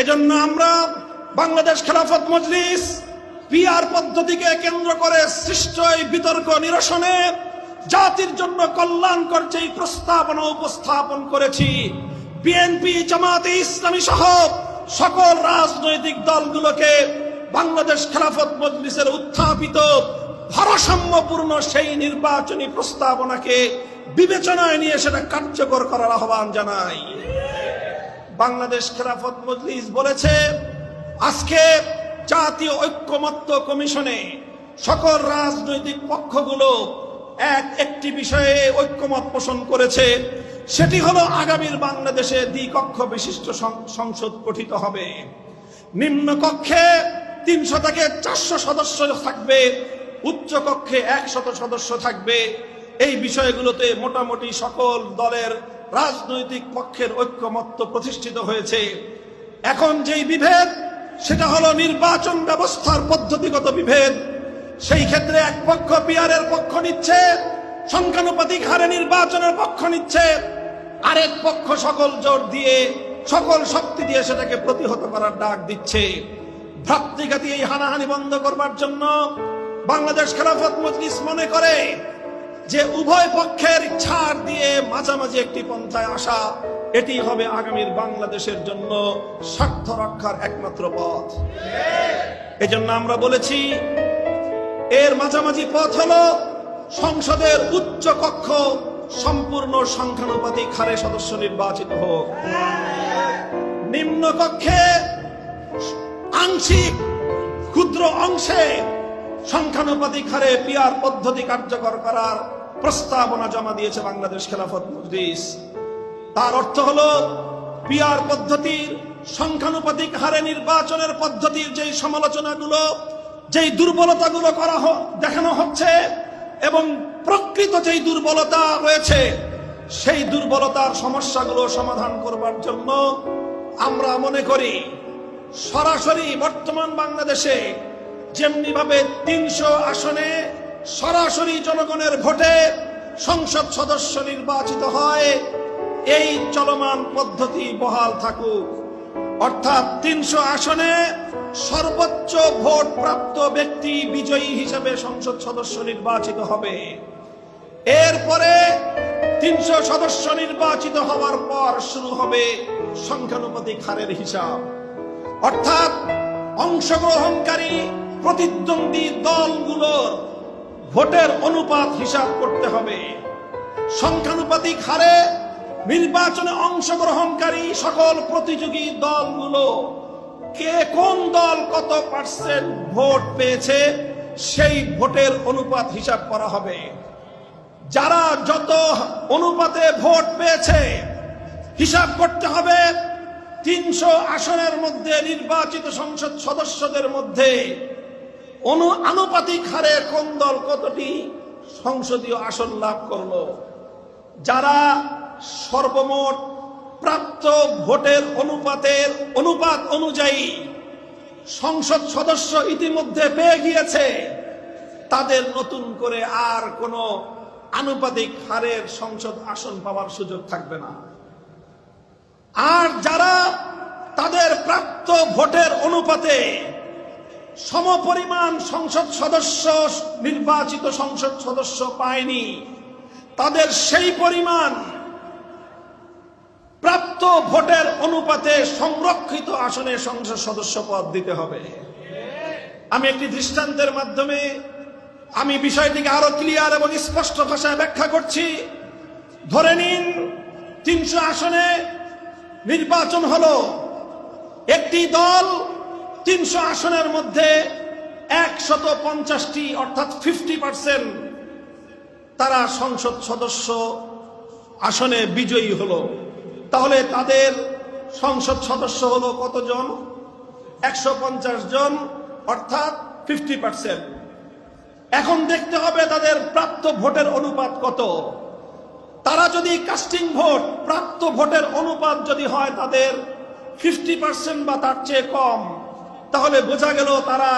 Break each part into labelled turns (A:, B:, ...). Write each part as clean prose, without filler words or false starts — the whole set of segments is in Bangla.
A: এজন্য আমরা বাংলাদেশ খেলাফত মজলিস পিআর পদ্ধতিকে কেন্দ্র করে সৃষ্ট এই বিতর্ক নিরসনে জাতির জন্য কল্যাণকর যেই প্রস্তাবনা উপস্থাপন করেছি, বিএনপি, জামায়াতে ইসলামী সহ সকল রাজনৈতিক দলগুলোকে বাংলাদেশ খেলাফত মজলিসের উত্থাপিত ভারসাম্যপূর্ণ সেই নির্বাচনী প্রস্তাবনাকে বিবেচনায় নিয়ে সেটা কার্যকর করার আহ্বান জানাই। বাংলাদেশ খেলাফত মজলিস বলেছে, আজকে জাতীয় ঐক্যমত্য কমিশনে সকল রাজনৈতিক পক্ষগুলো একটি বিষয়ে ঐক্যমত পোষণ করেছে, সেটি হলো আগামীর বাংলাদেশে দ্বিকক্ষ বিশিষ্ট সংসদ গঠিত হবে। নিম্ন কক্ষে 300 থেকে 400 সদস্য থাকবে, উচ্চ কক্ষে 100 সদস্য থাকবে। এই বিষয়গুলোতে মোটামুটি সকল দলের রাজনৈতিক পক্ষের ঐক্যমত্য প্রতিষ্ঠিত হয়েছে। এখন যেই বিভেদ, সেটা হলো নির্বাচন ব্যবস্থার পদ্ধতিগত বিভেদ। সেই ক্ষেত্রে এক পক্ষ পিআরের পক্ষ নিচ্ছে, সংখ্যানুপাতিক হারে নির্বাচনের পক্ষ নিচ্ছে, আরেক পক্ষ সকল জোর দিয়ে, সকল শক্তি দিয়ে সেটাকে প্রতিহত করার ডাক দিচ্ছে। ভ্রাতৃঘাতী এই হানাহানি বন্ধ করবার জন্য বাংলাদেশ খেলাফত মজলিস মনে করে যে উভয় পক্ষের ছাড় দিয়ে মাঝামাঝি একটি পন্থায় আসা, এটি হবে আগামীর বাংলাদেশের জন্য স্বার্থ রক্ষার একমাত্র পথ। এজন্য আমরা বলেছি, এর মাঝামাঝি পথ হলো সংসদের উচ্চ কক্ষ সম্পূর্ণ সংখ্যানুপাতিক হারে সদস্য নির্বাচিত হোক, নিম্ন কক্ষে আংশিক ক্ষুদ্র অংশে সংখ্যানুপাতিক হারে পিআর পদ্ধতি কার্যকর করার প্রস্তাবনা জমা দিয়েছে বাংলাদেশ খেলাফত মজলিস। তার অর্থ হলো, পিআর পদ্ধতির সংখ্যানুপাতিক হারে নির্বাচনের পদ্ধতির যেই সমালোচনাগুলো, যেই দুর্বলতাগুলো দেখানো হচ্ছে এবং প্রকৃত যেই দুর্বলতা রয়েছে, সেই দুর্বলতার সমস্যাগুলো সমাধান করবার জন্য আমরা মনে করি সরাসরি বর্তমান বাংলাদেশে যেমনি ভাবে 300 আসনে সরাসরি জনগণের ভোটে সংসদ সদস্য নির্বাচিত হয়, এই চলমান পদ্ধতি বহাল থাকুক। অর্থাৎ 300 আসনে সর্বোচ্চ ভোট প্রাপ্ত ব্যক্তি বিজয়ী হিসেবে সংসদ সদস্য নির্বাচিত হবে। এরপরে 300 সদস্য নির্বাচিত হওয়ার পর শুরু হবে সংখ্যানুপাতিক হারের হিসাব। অর্থাৎ অংশগ্রহণকারী প্রতিদ্বন্দ্বী দলগুলোর ভোটের অনুপাত হিসাব করতে হবে। সংখ্যানুপাতিক হারে নির্বাচনে অংশগ্রহণকারী সকল প্রতিযোগী দলগুলো কে কোন দল কত পার্সেন্ট ভোট পেয়েছে, সেই ভোটের অনুপাত হিসাব করা হবে। যারা যত অনুপাতে ভোট পেয়েছে হিসাব করতে হবে 300 আসনের মধ্যে নির্বাচিত সংসদ সদস্যদের মধ্যে আনুপাতিক হারে কোন দল কতটি সংসদীয় আসন লাভ করলো। যারা সর্বমোট প্রাপ্ত ভোটের অনুপাত অনুযায়ী সংসদ সদস্য ইতিমধ্যে পেয়ে গিয়েছে, তাদের নতুন করে আর কোনো আনুপাতিক হারের সংসদ আসন পাওয়ার সুযোগ থাকবে না। আর যারা তাদের প্রাপ্ত ভোটের অনুপাতে সমপরিমাণ সংসদ সদস্য নির্বাচিত সংসদ সদস্য পায়নি, তাদের সেই পরিমাণ প্রাপ্ত ভোটের অনুপাতে সংরক্ষিত আসনে সংসদ সদস্য পদ দিতে হবে। আমি একটি দৃষ্টান্তের মাধ্যমে আমি বিষয়টিকে আরো ক্লিয়ার এবং স্পষ্ট ভাষায় ব্যাখ্যা করছি। ধরে নিন 300 আসনে নির্বাচন হলো, একটি দল 300 আসনের মধ্যে 150টি অর্থাৎ 50% তারা সংসদ সদস্য আসনে বিজয়ী হলো। তাহলে তাদের সংসদ সদস্য হলো কতজন? 150 জন, অর্থাৎ 50%। এখন দেখতে হবে তাদের প্রাপ্ত ভোটের অনুপাত কত। তারা যদি কাস্টিং ভোট, প্রাপ্ত ভোটের অনুপাত যদি হয় তাদের 50% বা তার চেয়ে কম, তাহলে বোঝা গেল তারা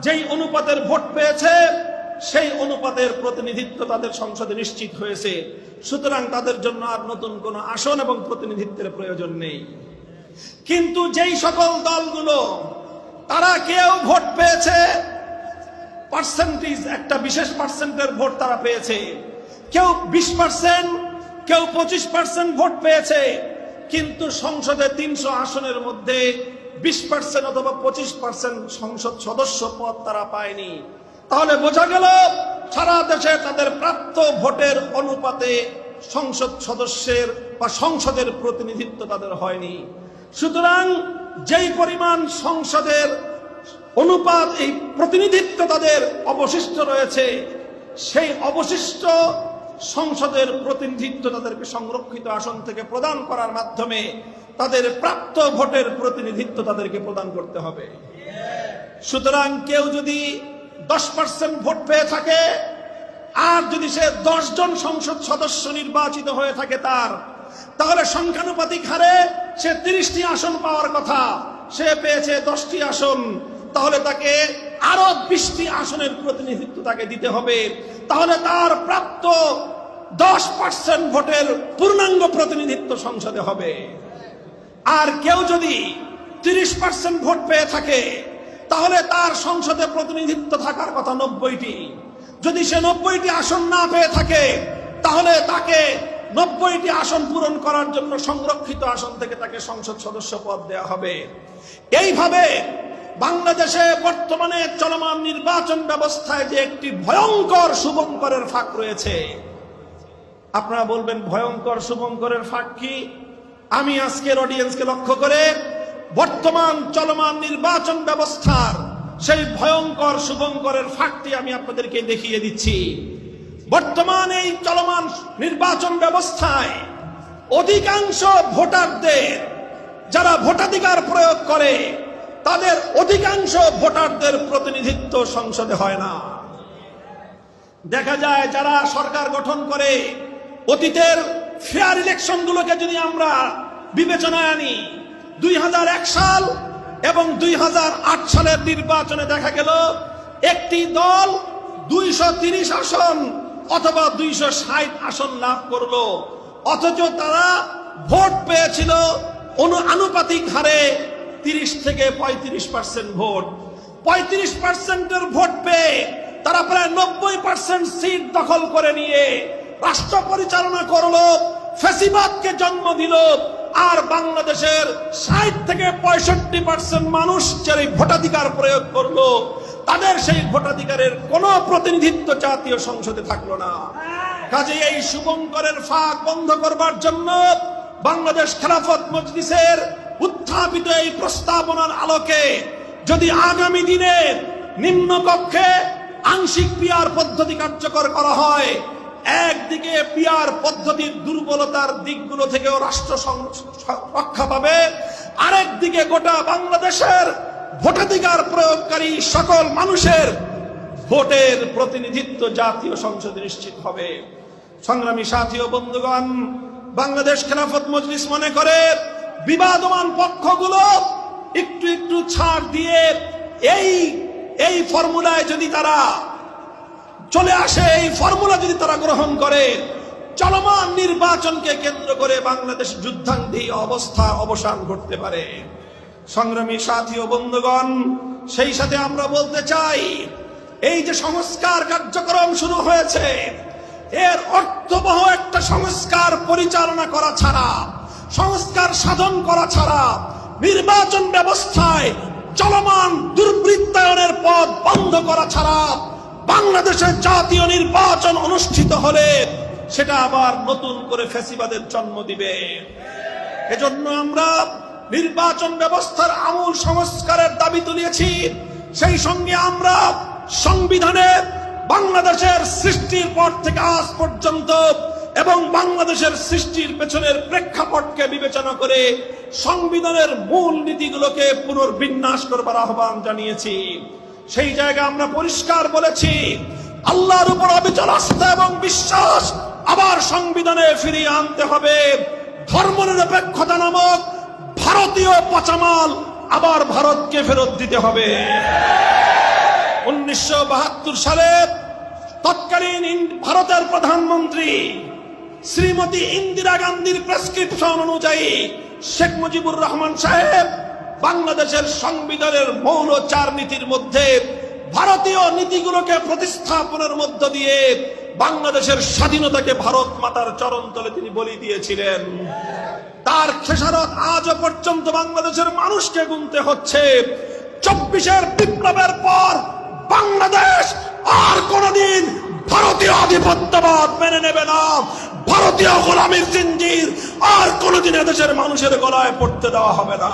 A: যেই অনুপাতের ভোট পেয়েছে সেই অনুপাতের প্রতিনিধিত্ব তাদের সংসদে নিশ্চিত হয়েছে। সুতরাং তাদের জন্য আর নতুন কোনো আসন এবং প্রতিনিধিত্বের প্রয়োজন নেই। কিন্তু যেই সকল দলগুলো তারা কেউ ভোট পেয়েছে পার্সেন্টেজ, একটা বিশেষ পার্সেন্টের ভোট তারা পেয়েছে, কেউ 20%, কেউ 25% ভোট পেয়েছে, কিন্তু সংসদে 300 আসনের মধ্যে 20% অথবা 25% সংসদ সদস্য পদ তারা পায়নি। তাহলে বোঝা গেল সারা দেশে তাদের প্রাপ্ত ভোটের অনুপাতে সংসদ সদস্যের বা সংসদের প্রতিনিধিত্ব তাদের হয়নি। সুতরাং যেই পরিমাণ সংসদের অনুপাত, এই প্রতিনিধিত্ব তাদের অবশিষ্ট রয়েছে, সেই অবশিষ্ট সংসদের প্রতিনিধিত্ব তাদেরকে সংরক্ষিত আসন থেকে প্রদান করার মাধ্যমে তাদের প্রাপ্ত ভোটের প্রতিনিধিত্ব তাদেরকে প্রদান করতে হবে। সুতরাং কেউ যদি 10% ভোট পেয়ে থাকে, আর যদি সে 10 জন সংসদ সদস্য নির্বাচিত হয়ে থাকে তাহলে সংখ্যানুপাতিক হারে সে 30টি আসন পাওয়ার কথা, সে পেয়েছে 10টি আসন, তাহলে তাকে আরো 20টি আসনের প্রতিনিধিত্ব তাকে দিতে হবে। তাহলে তার প্রাপ্ত 10% ভোটের পূর্ণাঙ্গ প্রতিনিধিত্ব সংসদে হবে। আর কেউ যদি 30% ভোট পেয়ে থাকে, তাহলে তার সংসদে প্রতিনিধিত্ব থাকার কথা 90টি। যদি সে 90টি আসন না পেয়ে থাকে, তাহলে তাকে 90টি আসন পূরণ করার জন্য সংরক্ষিত আসন থেকে তাকে সংসদ সদস্য পদ দেওয়া হবে। এইভাবে বাংলাদেশে বর্তমানে চলমান নির্বাচন ব্যবস্থায় যে একটি ভয়ঙ্কর শুভঙ্করের ফাঁক রয়েছে। আপনারা বলবেন ভয়ঙ্কর শুভঙ্করের ফাঁক কি? আমি আজকের অডিয়েন্সকে লক্ষ্য করে বর্তমান চলমান নির্বাচন ব্যবস্থার সেই ভয়ঙ্কর শুভঙ্করের ফাঁকটি আমি আপনাদেরকে দেখিয়ে দিচ্ছি। বর্তমান এই চলমান নির্বাচন ব্যবস্থায় অধিকাংশ ভোটারদের, যারা ভোটাধিকার প্রয়োগ করে, তাদের অধিকাংশ ভোটারদের প্রতিনিধিত্ব সংসদে হয় না। দেখা যায় যারা সরকার গঠন করে, অতীতের ফেয়ার ইলেকশন গুলোকে যদি আমরা বিবেচনায় আনি, 2001 সাল এবং 2008 সালের নির্বাচনে দেখা গেল একটি দল 230 আসন অথবা 260 আসন লাভ করলো, অথচ তারা ভোট পেয়েছিল আনুপাতিক হারে 30 থেকে 35% ভোট। 35% ভোট পেয়ে তারা প্রায় 90% সিট দখল করে নিয়ে রাষ্ট্র পরিচালনা করলো, ফ্যাসিবাদকে জন্ম দিল। আর বাংলাদেশের 60 থেকে 65% মানুষ যারা ভোটাধিকার প্রয়োগ করলো, তাদের সেই ভোটাধিকারের কোনো প্রতিনিধিত্ব জাতীয় সংসদে থাকলো না। কাজে এই শুভঙ্করের ফাঁক বন্ধ করবার জন্য বাংলাদেশ খেলাফত মজলিসের উত্থাপিত এই প্রস্তাবনার আলোকে যদি আগামী দিনে নিম্নকক্ষে আংশিক পিআর পদ্ধতি কার্যকর করা হয়, একদিকে পিআর পদ্ধতির দুর্বলতার দিকগুলো থেকেও রাষ্ট্র রক্ষা পাবে, আরেকদিকে গোটা বাংলাদেশের ভোটাধিকার প্রয়োগকারী সকল মানুষের ভোটের প্রতিনিধিত্ব জাতীয় সংসদে নিশ্চিত হবে। সংগ্রামী সাথী ও বন্ধুগণ, বাংলাদেশ খেলাফত মজলিস মনে করে বিবাদমান পক্ষগুলো একটু একটু ছাড় দিয়ে এই ফর্মুলায় যদি তারা চলে আসে, এই ফর্মুলা যদি তারা গ্রহণ করে, চলমান নির্বাচনকে কেন্দ্র করে বাংলাদেশ যুদ্ধান্তি অবস্থা অবসান ঘটতে পারে। সংগ্রামী সাথী ও বন্ধুগণ, সেই সাথে আমরা বলতে চাই, এই যে সংস্কার কার্যক্রম শুরু হয়েছে, এর অর্থবহ একটা সংস্কার পরিচালনা করা ছাড়া, সংস্কার সাধন করা ছাড়া, নির্বাচন ব্যবস্থায় চলমান দুর্বৃত্তায়নের পথ বন্ধ করা ছাড়া বাংলাদেশে জাতীয় নির্বাচন অনুষ্ঠিত হলে সেটা আবার নতুন করে ফ্যাসিবাদের জন্ম দিবে। এজন্য আমরা নির্বাচন ব্যবস্থার আমূল সংস্কারের দাবি তুলেছি। সেই সঙ্গে আমরা সংবিধানে বাংলাদেশের সৃষ্টির পর থেকে আজ পর্যন্ত এবং বাংলাদেশের সৃষ্টির পেছনের প্রেক্ষাপটকে বিবেচনা করে সংবিধানের মূল নীতিগুলোকে পুনর্বিন্যাস করবার আহ্বান জানিয়েছি। সেই জায়গায় আমরা পরিষ্কার বলেছি, আল্লাহর উপর অবিচল আস্থা এবং বিশ্বাস আবার সংবিধানে ফিরিয়ে আনতে হবে। ধর্মনিরপেক্ষতা নামক ভারতীয় পচামাল আবার ভারতকে ফেরত দিতে হবে। 1972 সালে তৎকালীন ভারতের প্রধানমন্ত্রী শ্রীমতী ইন্দিরা গান্ধীর প্রেসক্রিপশন অনুযায়ী শেখ মুজিবুর রহমান সাহেব বাংলাদেশের সংবিধানের মৌল 4 নীতির মধ্যে ভারতীয় নীতিগুলোকে প্রতিস্থাপনের মধ্য দিয়ে বাংলাদেশের স্বাধীনতাকে ভারত মাতার চরণতলে তিনি বলি দিয়েছিলেন। তার খেসারত আজও পর্যন্ত বাংলাদেশের মানুষকে গুনতে হচ্ছে। 24-এর বিপ্লবের পর বাংলাদেশ আর কোনদিন ভারতীয় আধিপত্যবাদ মেনে নেবে না। ভারতীয় গোলামীর জিঞ্জির আর কোনদিন এদেশের মানুষের গলায় পড়তে দেওয়া হবে না।